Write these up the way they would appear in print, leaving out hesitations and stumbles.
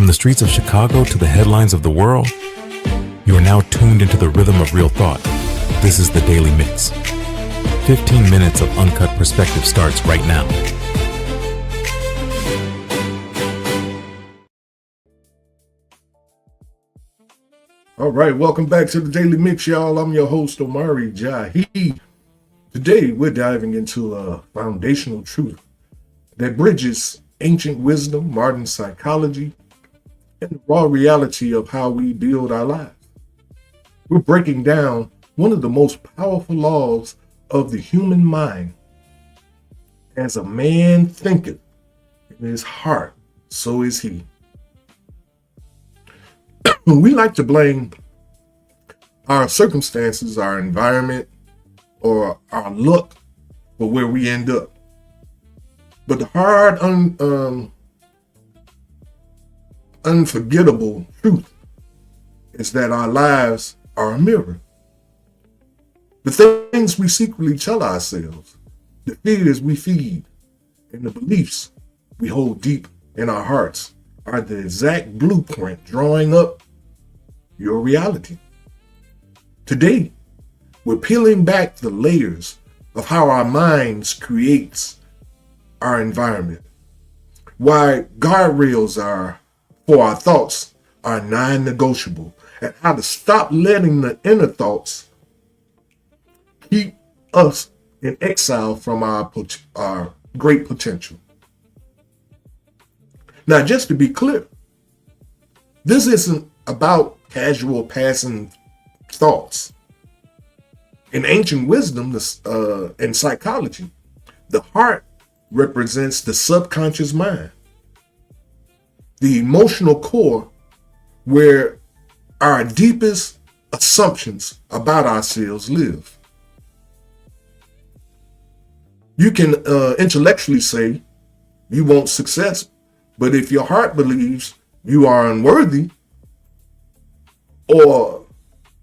From the streets of Chicago to the headlines of the world, you are now tuned into the rhythm of real thought. This is the Daily Mix. 15 minutes of uncut perspective starts right now. All right, welcome back to the Daily Mix, y'all. I'm your host, Omari Jahi. Today, we're diving into a foundational truth that bridges ancient wisdom, modern psychology, and the raw reality of how we build our lives. We're breaking down one of the most powerful laws of the human mind. As a man thinketh in his heart, so is he. We like to blame our circumstances, our environment, or our luck for where we end up. But the hard, unforgettable truth is that our lives are a mirror. The things we secretly tell ourselves, the fears we feed, and the beliefs we hold deep in our hearts are the exact blueprint drawing up your reality. Today, we're peeling back the layers of how our minds creates our environment, why guardrails are for our thoughts are non-negotiable, and how to stop letting the inner thoughts keep us in exile from our great potential. Now, just to be clear, this isn't about casual passing thoughts. In ancient wisdom and psychology, the heart represents the subconscious mind, the emotional core where our deepest assumptions about ourselves live. You can intellectually say you want success, but if your heart believes you are unworthy or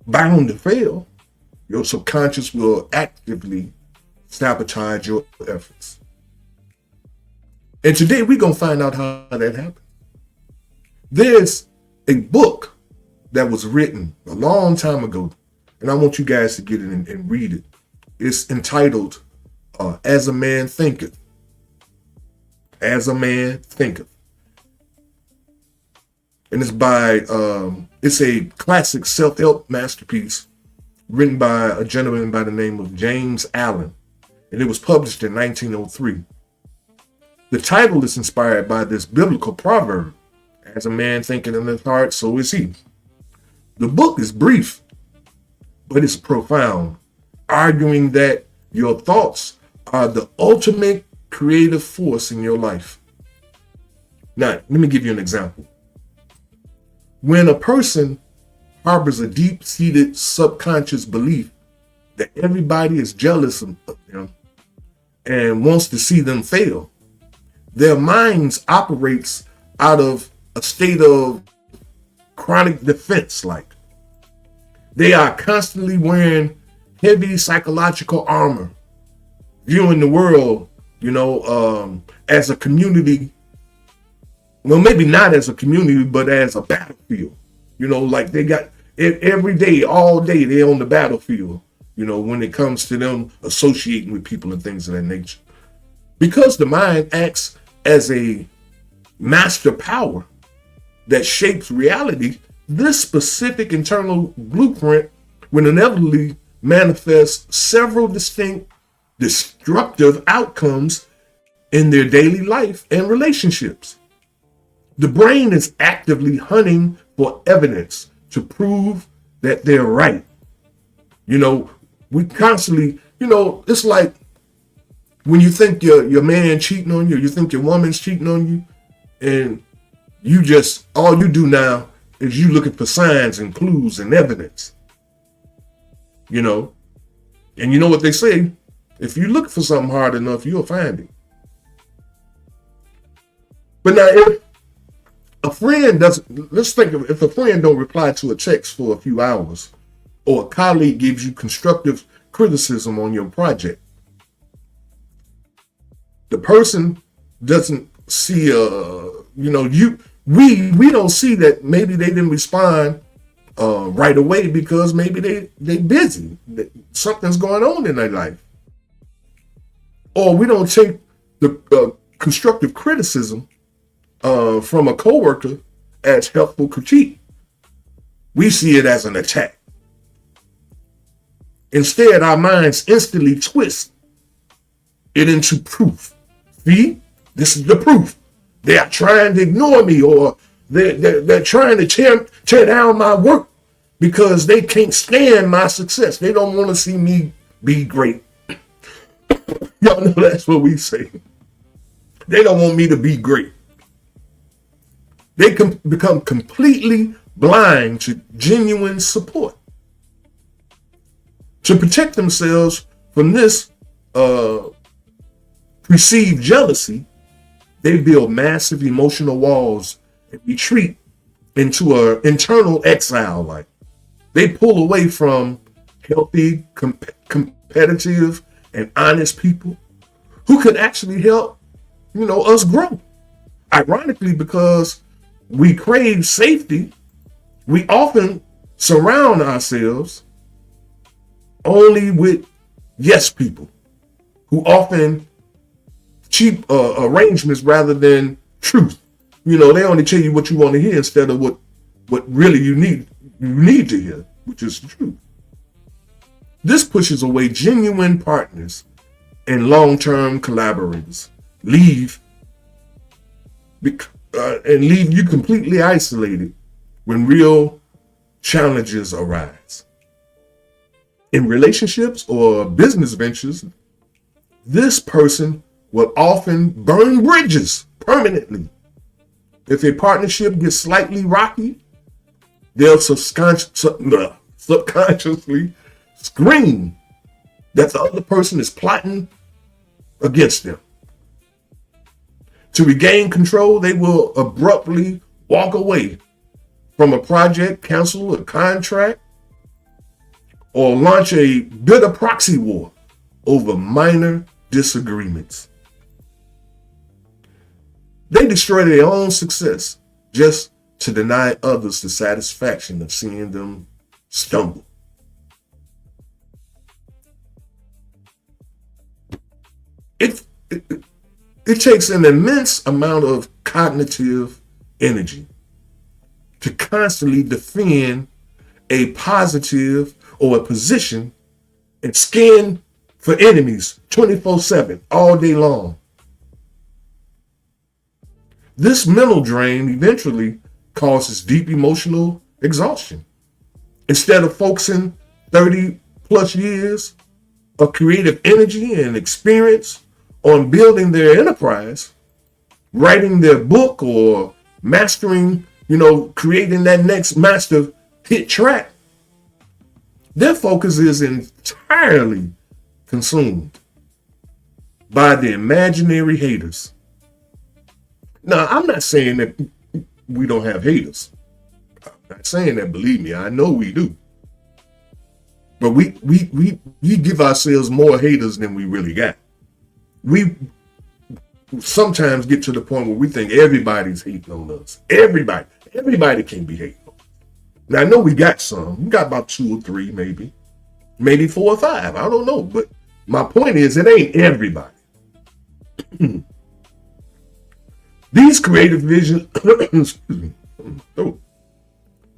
bound to fail, your subconscious will actively sabotage your efforts. And today we're going to find out how that happened. There's a book that was written a long time ago, and I want you guys to get it and read it. It's entitled, As a Man Thinketh. As a Man Thinketh. And it's by, it's a classic self-help masterpiece written by a gentleman by the name of James Allen. And it was published in 1903. The title is inspired by this biblical proverb, as a man thinketh in his heart, so is he. The book is brief, but it's profound, arguing that your thoughts are the ultimate creative force in your life. Now, let me give you an example. When a person harbors a deep-seated subconscious belief that everybody is jealous of them and wants to see them fail, their minds operates out of a state of chronic defense. Like they are constantly wearing heavy psychological armor, viewing the world, as a community. Well, maybe not as a community, but as a battlefield. Like they got every day, all day, they're on the battlefield, when it comes to them associating with people and things of that nature. Because the mind acts as a master power that shapes reality, this specific internal blueprint will inevitably manifest several distinct destructive outcomes in their daily life and relationships. The brain is actively hunting for evidence to prove that they're right. We constantly, it's like when you think your man cheating on you, you think your woman's cheating on you, and all you do now is you looking for signs and clues and evidence. And you know what they say, if you look for something hard enough, you'll find it. But now if a friend doesn't, let's think of if a friend don't reply to a text for a few hours, or a colleague gives you constructive criticism on your project, the person doesn't see we don't see that maybe they didn't respond right away because maybe they busy. Something's going on in their life. Or we don't take the constructive criticism from a coworker as helpful critique. We see it as an attack. Instead, our minds instantly twist it into proof. See, this is the proof. They are trying to ignore me, or they're trying to tear down my work because they can't stand my success. They don't want to see me be great. Y'all know that's what we say. They don't want me to be great. They can become completely blind to genuine support. To protect themselves from this perceived jealousy, they build massive emotional walls and retreat into an internal exile. Like they pull away from healthy, competitive, and honest people who could actually help, us grow. Ironically, because we crave safety, we often surround ourselves only with yes people who often cheap arrangements rather than truth. They only tell you what you want to hear instead of what really you need to hear, which is the truth. This pushes away genuine partners and long-term collaborators, leave you completely isolated when real challenges arise. In relationships or business ventures, this person will often burn bridges permanently. If a partnership gets slightly rocky, they'll subconsciously scream that the other person is plotting against them. To regain control, they will abruptly walk away from a project, cancel a contract, or launch a bitter proxy war over minor disagreements. They destroy their own success just to deny others the satisfaction of seeing them stumble. It takes an immense amount of cognitive energy to constantly defend a positive or a position and scan for enemies 24/7 all day long. This mental drain eventually causes deep emotional exhaustion. Instead of focusing 30 plus years of creative energy and experience on building their enterprise, writing their book, or mastering, creating that next master hit track, their focus is entirely consumed by the imaginary haters. Now, I'm not saying that we don't have haters. I'm not saying that, believe me, I know we do. But we give ourselves more haters than we really got. We sometimes get to the point where we think everybody's hating on us. Everybody can be hating on us. Now, I know we got some. We got about 2 or 3, maybe 4 or 5. I don't know. But my point is, it ain't everybody. These creative visions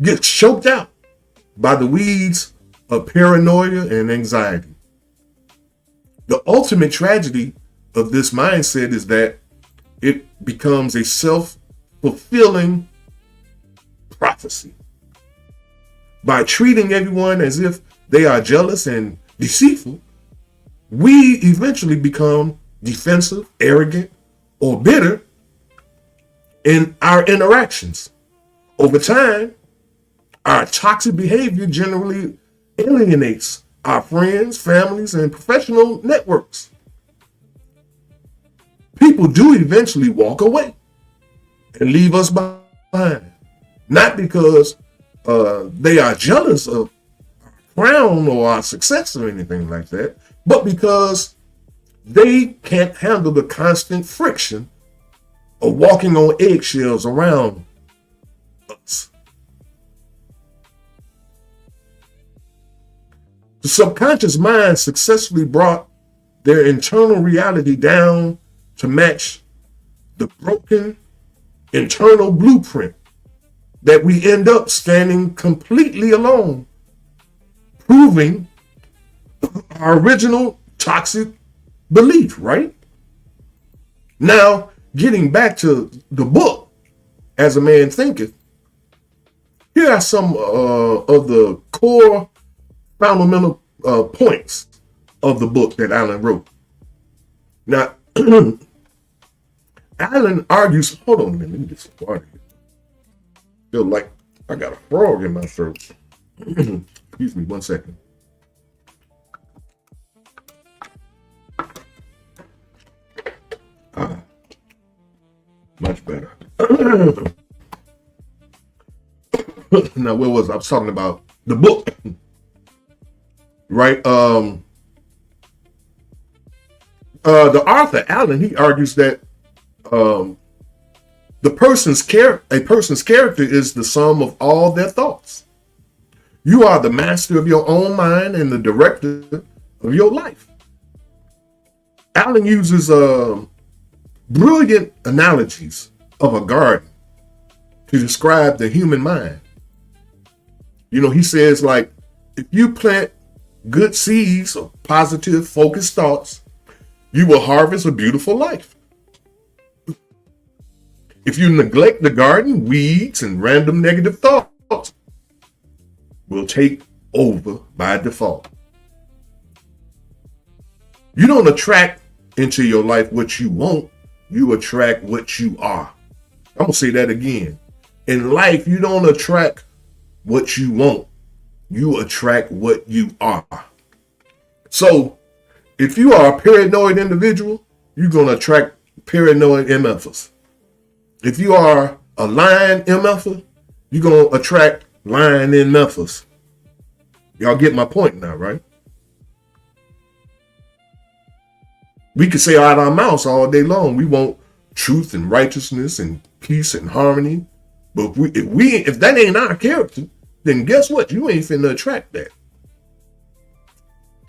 get choked out by the weeds of paranoia and anxiety. The ultimate tragedy of this mindset is that it becomes a self-fulfilling prophecy. By treating everyone as if they are jealous and deceitful, we eventually become defensive, arrogant, or bitter in our interactions. Over time, our toxic behavior generally alienates our friends, families, and professional networks. People do eventually walk away and leave us behind. Not because they are jealous of our crown or our success or anything like that, but because they can't handle the constant friction of walking on eggshells around us. The subconscious mind successfully brought their internal reality down to match the broken internal blueprint that we end up standing completely alone, proving our original toxic belief, right? Now, getting back to the book, As a Man Thinketh, here are some of the core fundamental points of the book that Alan wrote. Now, Alan argues, hold on a minute, let me get some water here. Feel like I got a frog in my throat. Excuse me, 1 second. Much better. Now, where was I? I was talking about the book, right? The author, Alan, he argues that a person's character is the sum of all their thoughts. You are the master of your own mind and the director of your life. Alan uses brilliant analogies of a garden to describe the human mind. You know, he says, like, if you plant good seeds of positive, focused thoughts, you will harvest a beautiful life. If you neglect the garden, weeds and random negative thoughts will take over by default. You don't attract into your life what you want, you attract what you are. I'm going to say that again. In life, you don't attract what you want, you attract what you are. So, if you are a paranoid individual, you're going to attract paranoid MFers. If you are a lying MFer, you're going to attract lying MFers. Y'all get my point now, right? We can say out our mouths all day long, we want truth and righteousness and peace and harmony. But if that ain't our character, then guess what? You ain't finna attract that.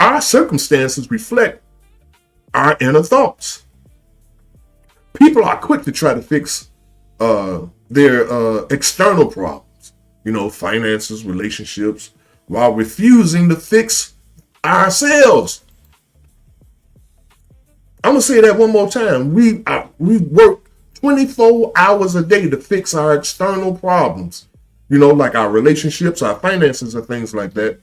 Our circumstances reflect our inner thoughts. People are quick to try to fix their external problems, you know, finances, relationships, while refusing to fix ourselves. I'm gonna say that one more time. We work 24 hours a day to fix our external problems, you know, like our relationships, our finances, and things like that.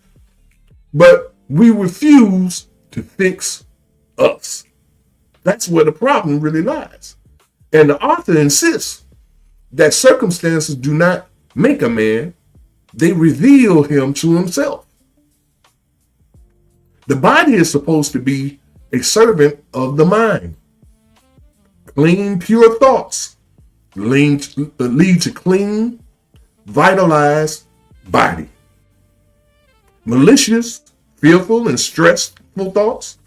But we refuse to fix us. That's where the problem really lies. And the author insists that circumstances do not make a man, they reveal him to himself. The body is supposed to be a servant of the mind. Clean, pure thoughts lead to clean, vitalized body. Malicious, fearful, and stressful thoughts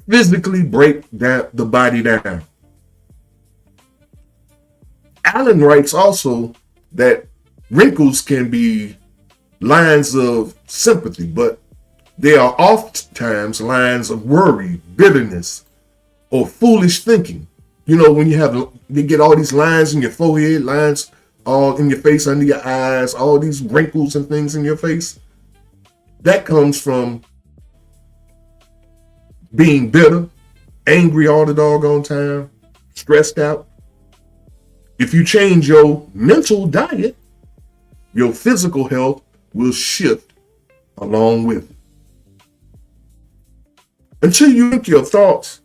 physically break the body down. Alan writes also that wrinkles can be lines of sympathy, but they are oftentimes lines of worry, bitterness, or foolish thinking. You know, when you get all these lines in your forehead, lines all in your face, under your eyes, all these wrinkles and things in your face, that comes from being bitter, angry all the doggone time, stressed out. If you change your mental diet, your physical health will shift along with it. Until you link your thoughts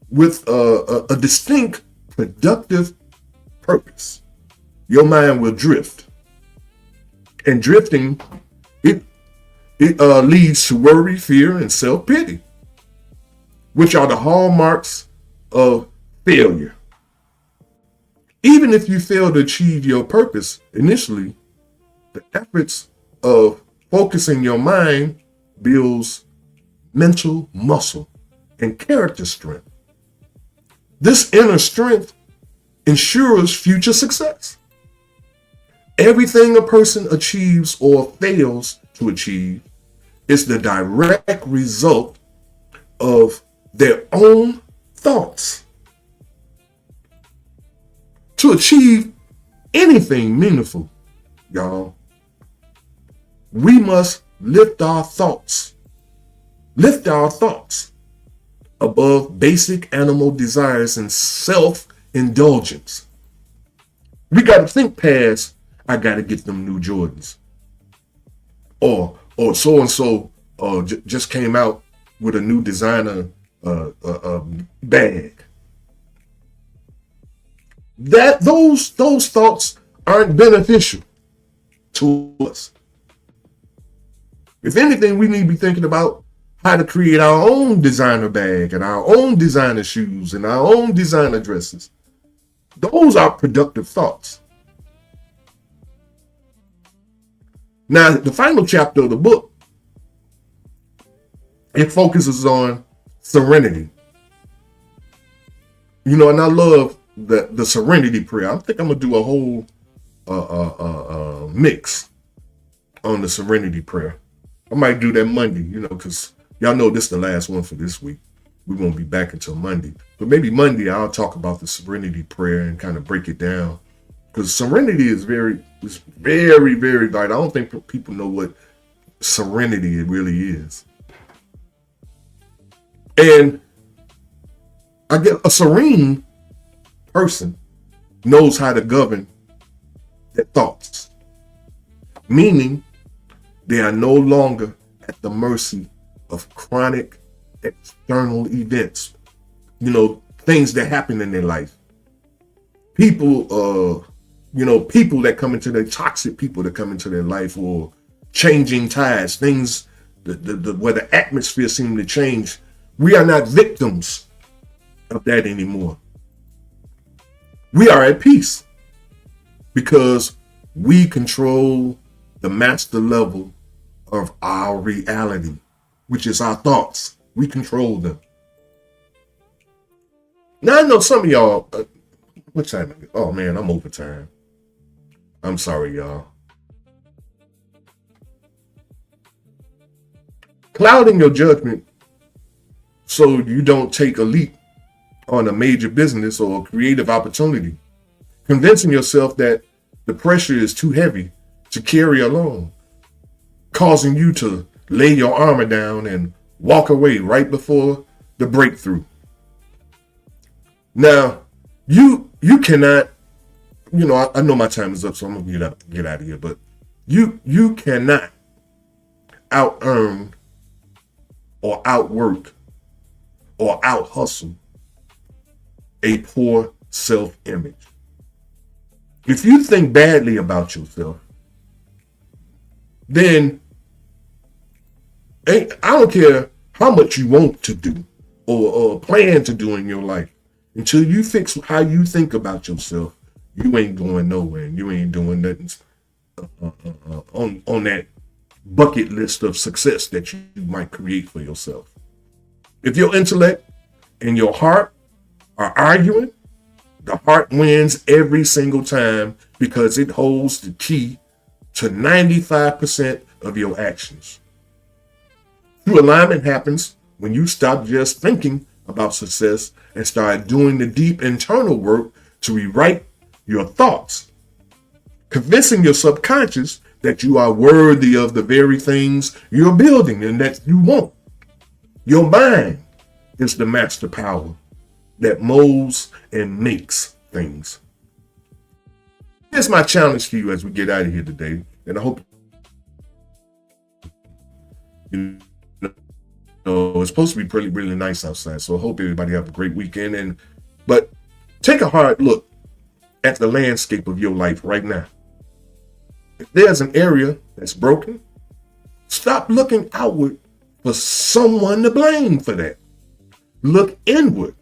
with a distinct, productive purpose, your mind will drift. And drifting, it leads to worry, fear, and self-pity, which are the hallmarks of failure. Even if you fail to achieve your purpose initially, the efforts of focusing your mind builds mental muscle and character strength. This inner strength ensures future success. Everything a person achieves or fails to achieve is the direct result of their own thoughts. To achieve anything meaningful, y'all, we must lift our thoughts above basic animal desires and self-indulgence. We got to think past, I got to get them new Jordans. Or so-and-so just came out with a new designer bag. Those thoughts aren't beneficial to us. If anything, we need to be thinking about how to create our own designer bag and our own designer shoes and our own designer dresses. Those are productive thoughts. Now, the final chapter of the book, it focuses on serenity. You know, and I love the serenity prayer. I think I'm gonna do a whole mix on the serenity prayer. I might do that Monday, you know, because y'all know this is the last one for this week. We won't be back until Monday. But maybe Monday I'll talk about the serenity prayer and kind of break it down. Because serenity is very, very vital. I don't think people know what serenity it really is. And I get a serene person knows how to govern their thoughts, meaning they are no longer at the mercy of chronic external events, you know, things that happen in their life. People, people that come into their toxic people that come into their life, or changing tides, things where the atmosphere seems to change. We are not victims of that anymore. We are at peace because we control the master level of our reality, which is our thoughts. We control them. Now, I know some of y'all, what time is it? Oh man, I'm over time. I'm sorry, y'all. Clouding your judgment so you don't take a leap on a major business or creative opportunity. Convincing yourself that the pressure is too heavy to carry alone, causing you to lay your armor down and walk away right before the breakthrough. Now, you cannot, you know, I know my time is up, so I'm gonna get out of here, but you cannot out-earn or outwork or out-hustle a poor self-image. If you think badly about yourself, then I don't care how much you want to do or plan to do in your life. Until you fix how you think about yourself, you ain't going nowhere. You ain't doing nothing on that bucket list of success that you might create for yourself. If your intellect and your heart are arguing, the heart wins every single time because it holds the key to 95% of your actions. True alignment happens when you stop just thinking about success and start doing the deep internal work to rewrite your thoughts, convincing your subconscious that you are worthy of the very things you're building and that you want. Your mind is the master power that molds and makes things. Here's my challenge to you as we get out of here today, and I hope you know it's supposed to be really nice outside, so I hope everybody have a great weekend. But take a hard look at the landscape of your life right now. If there's an area that's broken, stop looking outward for someone to blame for that. Look inward.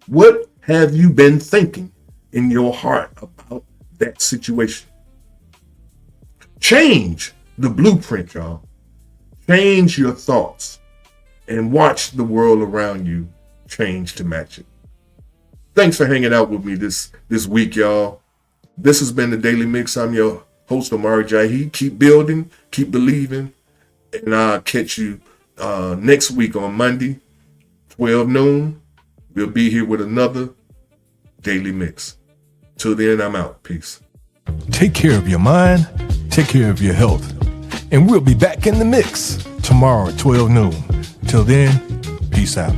What have you been thinking in your heart about that situation? Change the blueprint, y'all. Change your thoughts and watch the world around you change to match it. Thanks for hanging out with me this week, y'all. This has been the Daily Mix. I'm your host, Omari Jahi. Keep building, keep believing, and I'll catch you next week on Monday, 12 noon. We'll be here with another Daily Mix. Till then, I'm out. Peace. Take care of your mind, take care of your health, and we'll be back in the mix tomorrow at 12 noon. Till then, peace out.